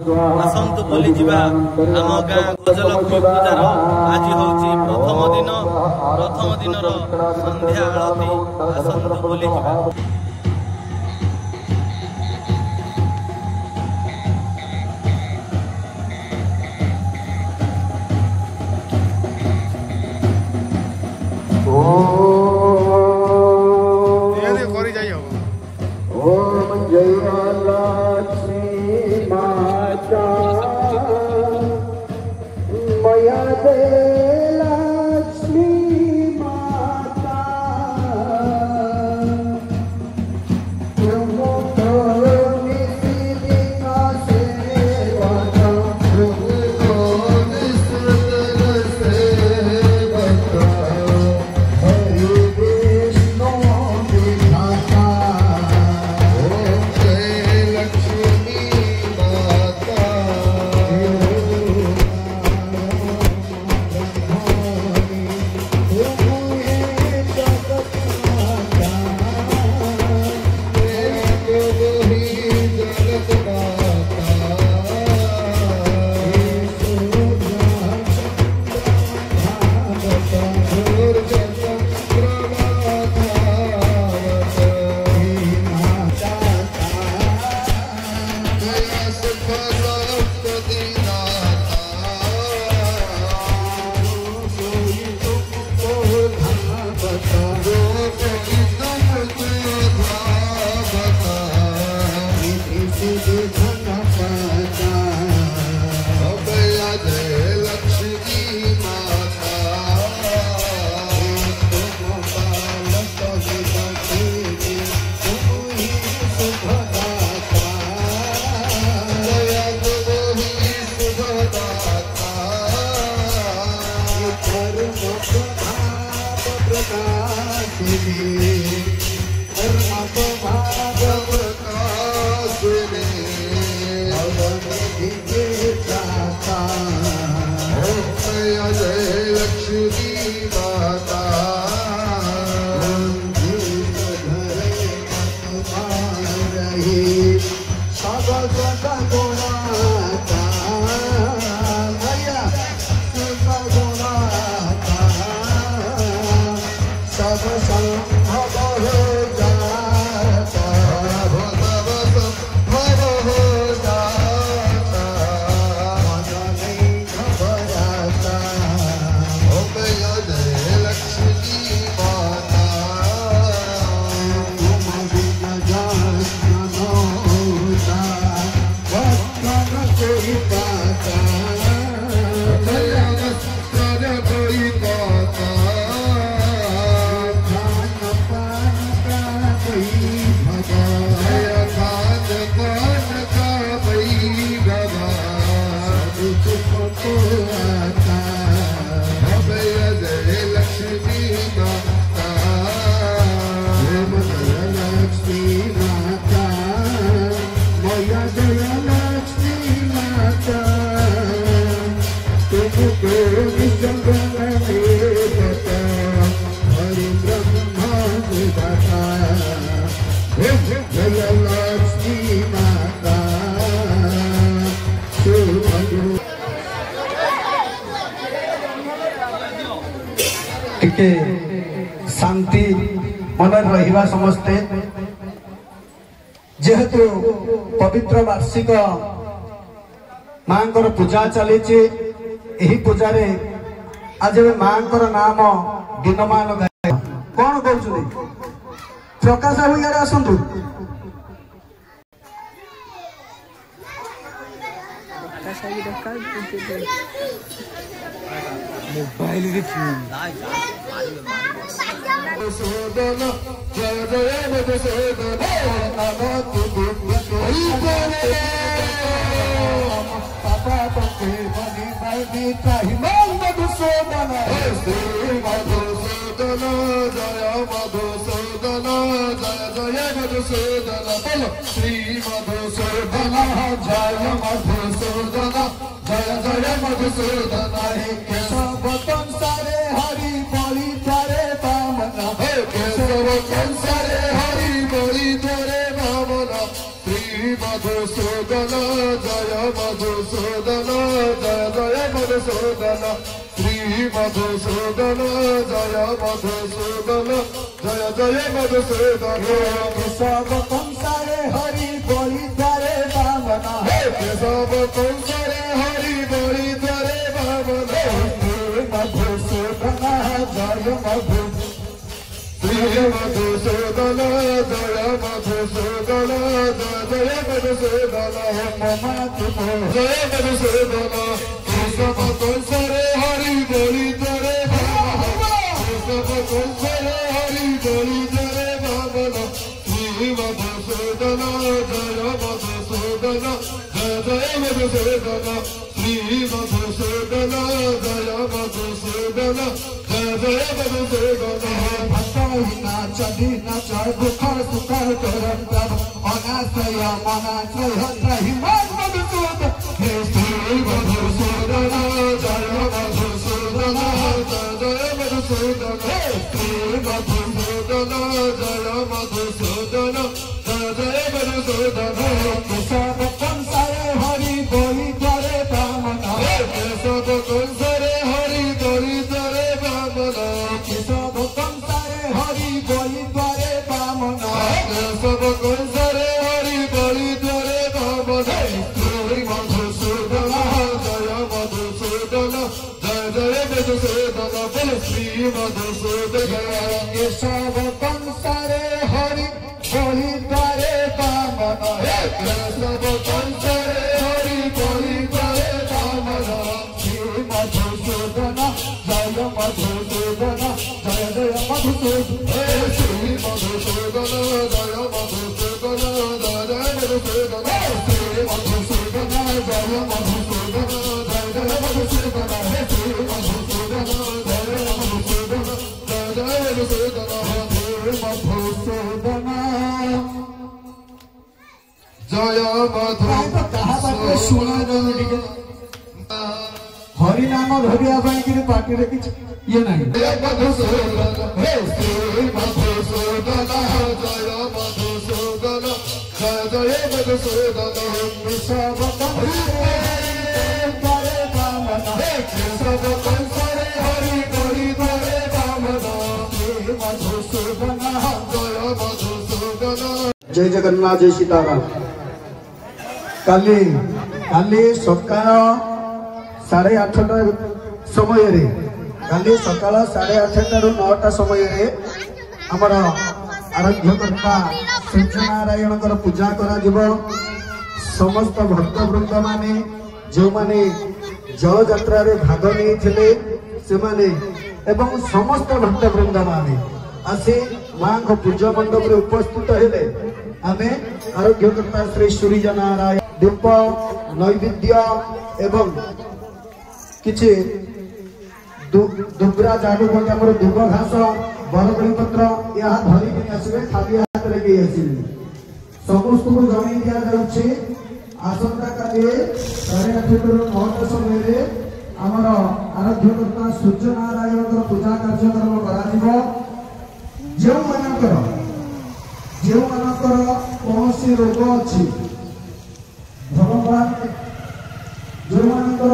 आसतु बोली जीवा आम गाँ गजलक्ष्मी पूजार आज हूँ प्रथम दिन संध्या आरती आसतु बोली जीवा। ओम जय लक्ष्मी माता मया दे लक्ष्मी माता टिके शांति मन रहिबा समस्ते जेहेतु पवित्र वार्षिक मांकर पूजा चली यही पूजा रे आज मांकर नाम दिनमान गाय कौन कहते प्रकाश बाबू यार आसतु मोबाइल के श्री मधुसूदन जय मधुसूदन जय जय मधुसूदन हे केशव कंसारे हरि बलि तारे बामन हे केशव कंसारे हरि बलि तारे बामन श्री मधुसूदन मधुसूदन जय मधुसूदन जय जय मधुसूदन श्री मधुसूदन जय मधुसूदन जय जय मधुसूदन सब कंसारे हरि बलि द्वारे बामना सब कंसरे हरि बलि द्वारे बामना मधुसूदन जय मधु श्री मधुसूदन जय मधुसूदन जय जय मधुसूदन जय मधुसूदन सब कंसरे हरि बलि द्वारे सब कंसरे हरि बलि द्वारे बामना श्री मधुसूदन जय मधुसूदन जय जय मधुसूदन श्री मधुसूदन जय मधुसूदन जय जय मधुसूदन नाच नाच दुख सुख तुरंत अनाश्रय मनाश्रय त्रहि मधुसूदन हे श्री मधुसूदन जय मधुसूदन जय जय मधुसूदन श्री मधुसूदन जय मधुसूदन जय जय मधुसूदन सब कंसारे हरि बलि द्वारे बामना सब कंसरे हरि बलि द्वारे बामना सब कंसारे हरि बलि द्वारे बामना सब कंसरे हरि बलि द्वारे बामना श्री मधुसूदन जय मधुसूदन जय जय मधुसूदन बोल श्री मधुसूदन सब कंसारे हरि बलि द्वारे बामना सब कंसरे हरि बलि द्वारे बामना श्री मधुसूदन जय मधुसूदन जय जय मधुसूदन श्री मधुसूदन जय मधुसूदन जय जय मधुसूदन श्री मधुसूदन जय मधुसूदन जय जय मधुसूदन श्री मधुसूदन जय मधुसूदन जय जय मधुसूदन श्री मधुसूदन जय मधुसूदन हरि नाम धरिया पार्टी किसी ये नहीं जय मधुसूदन हे श्री मधुसूदन जय मधुसूदन जय जय मधुसूदन सब द्वारे बामना सब कंसरे हरि बलि द्वारे बामना श्री मधुसूदन जय मधुसूदन जय जगन्नाथ जय सीताराम काली काली सकाळ 8:30 समय काली सकाळ 8:30 रु 9टा समय आमर आराध्यकर्ता सूर्यनारायण पूजा करा समस्त भक्तवृंद माने जो माने जल यात्रा रे भाग नहीं एवं समस्त भक्तवृंद माने आसी मां को पूजा मंडप रे उपस्थित हेले आमे आरोग्यकर्ता श्री सूर्यनारायण दीप नैवेद्य एवं किछि दुबरा जाडू आम दुब घास बरगड़ी पत्र या धरिक आसवे खाली हाथ रे के आसिबे समस्त को जमी दिया जाउछि आसंता काली 8:30 रु 9टा समय आमर आराध्यकर्ता सूर्यनारायण पूजा कार्यक्रम करा जो मानकर कौन रोग अच्छी भगवान जो मानकर